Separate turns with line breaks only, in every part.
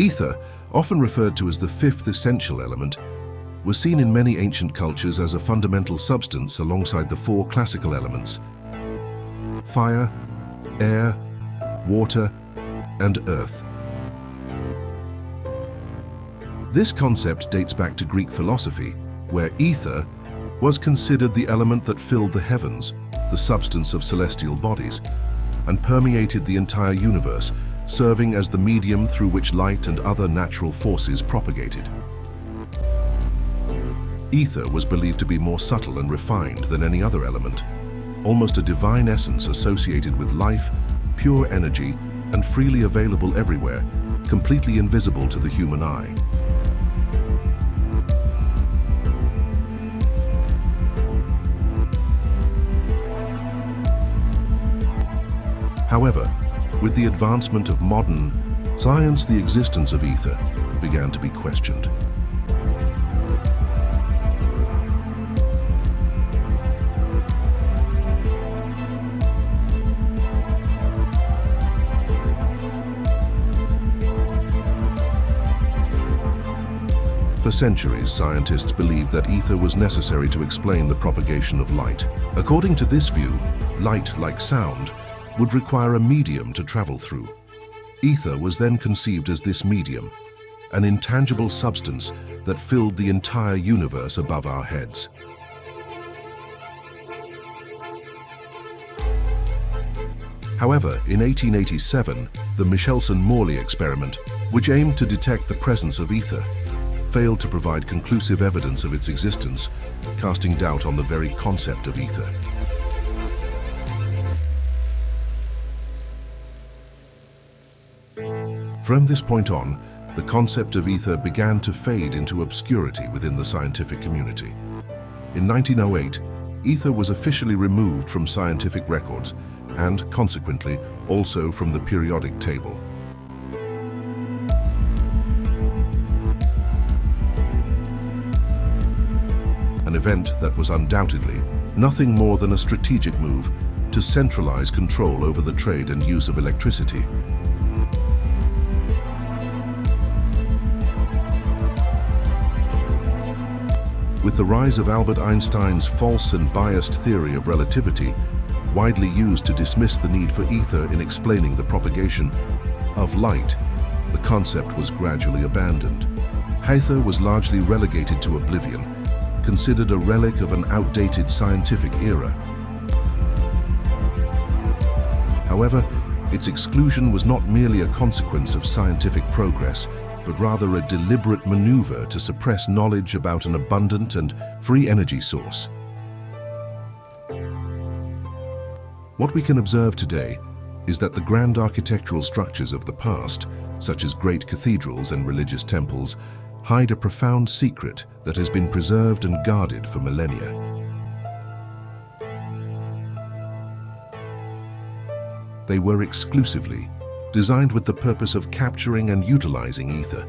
Ether, often referred to as the fifth essential element, was seen in many ancient cultures as a fundamental substance alongside the four classical elements: fire, air, water, and earth. This concept dates back to Greek philosophy, where ether was considered the element that filled the heavens, the substance of celestial bodies, and permeated the entire universe, serving as the medium through which light and other natural forces propagated. Ether was believed to be more subtle and refined than any other element, almost a divine essence associated with life, pure energy, and freely available everywhere, completely invisible to the human eye. However, with the advancement of modern science, the existence of ether began to be questioned. For centuries, scientists believed that ether was necessary to explain the propagation of light. According to this view, light, like sound, would require a medium to travel through. Ether was then conceived as this medium, an intangible substance that filled the entire universe above our heads. However, in 1887, the Michelson-Morley experiment, which aimed to detect the presence of ether, failed to provide conclusive evidence of its existence, casting doubt on the very concept of ether. From this point on, the concept of ether began to fade into obscurity within the scientific community. In 1908, ether was officially removed from scientific records and, consequently, also from the periodic table. An event that was undoubtedly nothing more than a strategic move to centralize control over the trade and use of electricity. With the rise of Albert Einstein's false and biased theory of relativity, widely used to dismiss the need for ether in explaining the propagation of light, the concept was gradually abandoned. Aether was largely relegated to oblivion, considered a relic of an outdated scientific era. However, its exclusion was not merely a consequence of scientific progress, but rather a deliberate maneuver to suppress knowledge about an abundant and free energy source. What we can observe today is that the grand architectural structures of the past, such as great cathedrals and religious temples, hide a profound secret that has been preserved and guarded for millennia. They were exclusively designed with the purpose of capturing and utilizing ether.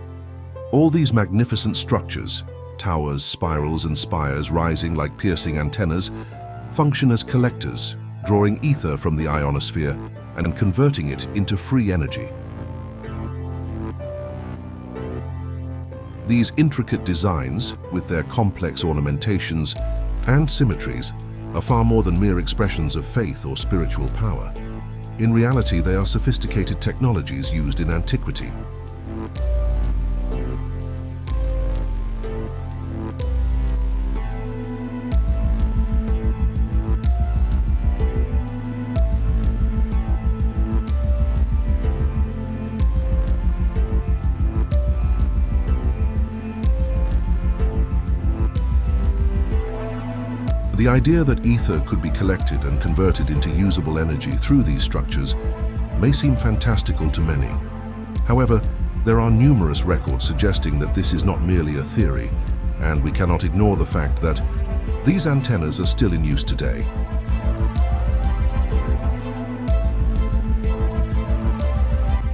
All these magnificent structures, towers, spirals, and spires rising like piercing antennas, function as collectors, drawing ether from the ionosphere and converting it into free energy. These intricate designs, with their complex ornamentations and symmetries, are far more than mere expressions of faith or spiritual power. In reality, they are sophisticated technologies used in antiquity. The idea that ether could be collected and converted into usable energy through these structures may seem fantastical to many. However, there are numerous records suggesting that this is not merely a theory, and we cannot ignore the fact that these antennas are still in use today.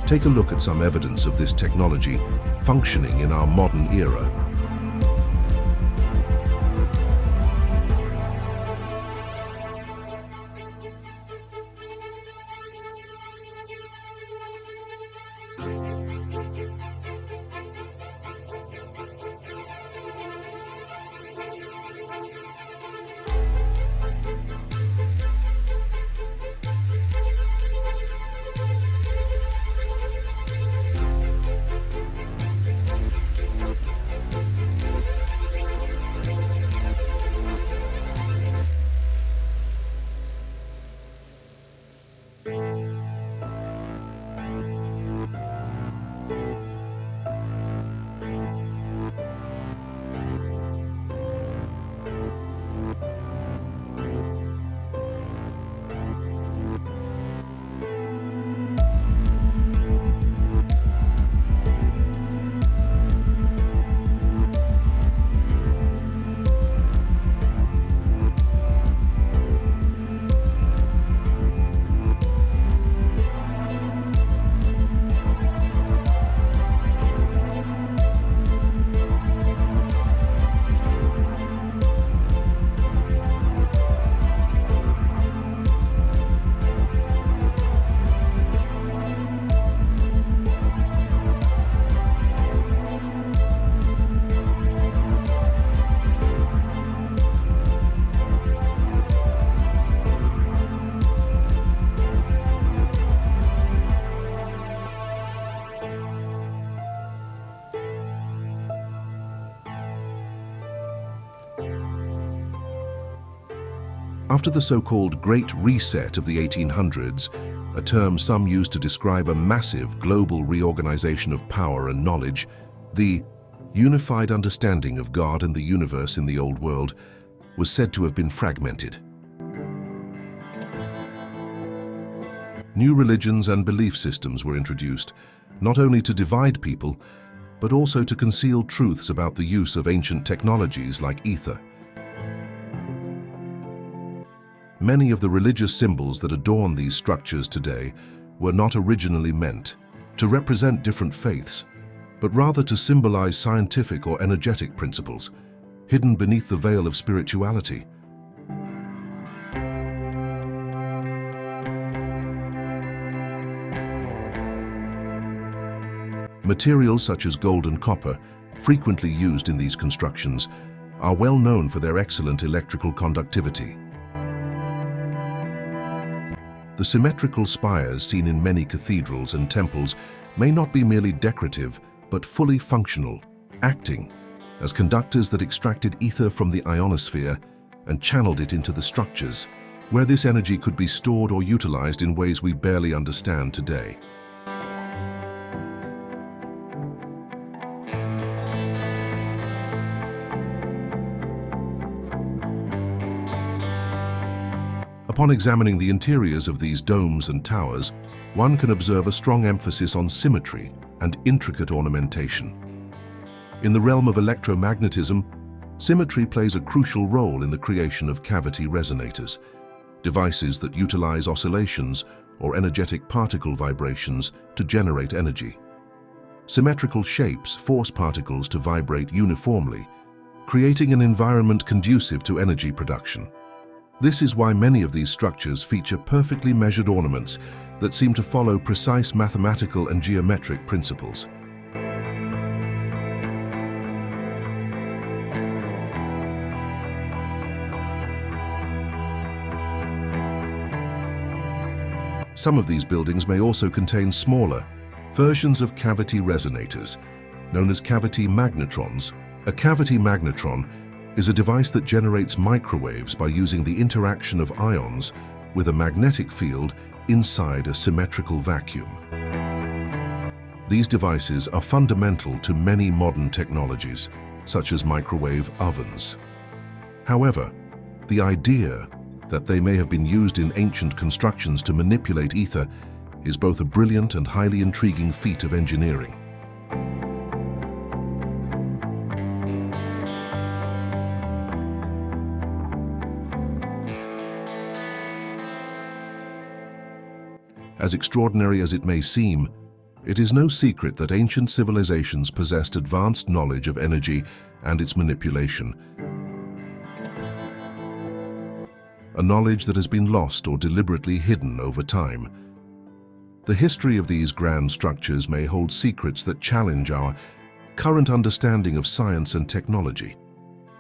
Take a look at some evidence of this technology functioning in our modern era. After the so-called Great Reset of the 1800s, a term some use to describe a massive global reorganization of power and knowledge, the unified understanding of God and the universe in the Old World was said to have been fragmented. New religions and belief systems were introduced, not only to divide people, but also to conceal truths about the use of ancient technologies like ether. Many of the religious symbols that adorn these structures today were not originally meant to represent different faiths, but rather to symbolize scientific or energetic principles, hidden beneath the veil of spirituality. Materials such as gold and copper, frequently used in these constructions, are well known for their excellent electrical conductivity. The symmetrical spires seen in many cathedrals and temples may not be merely decorative, but fully functional, acting as conductors that extracted ether from the ionosphere and channeled it into the structures, where this energy could be stored or utilized in ways we barely understand today. Upon examining the interiors of these domes and towers, one can observe a strong emphasis on symmetry and intricate ornamentation. In the realm of electromagnetism, symmetry plays a crucial role in the creation of cavity resonators, devices that utilize oscillations or energetic particle vibrations to generate energy. Symmetrical shapes force particles to vibrate uniformly, creating an environment conducive to energy production. This is why many of these structures feature perfectly measured ornaments that seem to follow precise mathematical and geometric principles. Some of these buildings may also contain smaller versions of cavity resonators, known as cavity magnetrons. A cavity magnetron is a device that generates microwaves by using the interaction of ions with a magnetic field inside a symmetrical vacuum. These devices are fundamental to many modern technologies, such as microwave ovens. However, the idea that they may have been used in ancient constructions to manipulate ether is both a brilliant and highly intriguing feat of engineering. As extraordinary as it may seem, it is no secret that ancient civilizations possessed advanced knowledge of energy and its manipulation, a knowledge that has been lost or deliberately hidden over time. The history of these grand structures may hold secrets that challenge our current understanding of science and technology.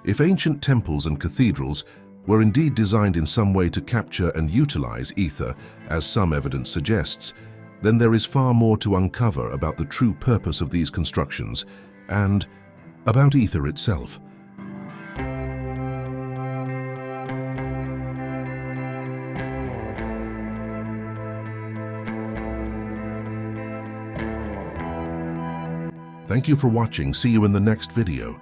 If ancient temples and cathedrals were indeed designed in some way to capture and utilize ether, as some evidence suggests, then there is far more to uncover about the true purpose of these constructions and about ether itself. Thank you for watching. See you in the next video.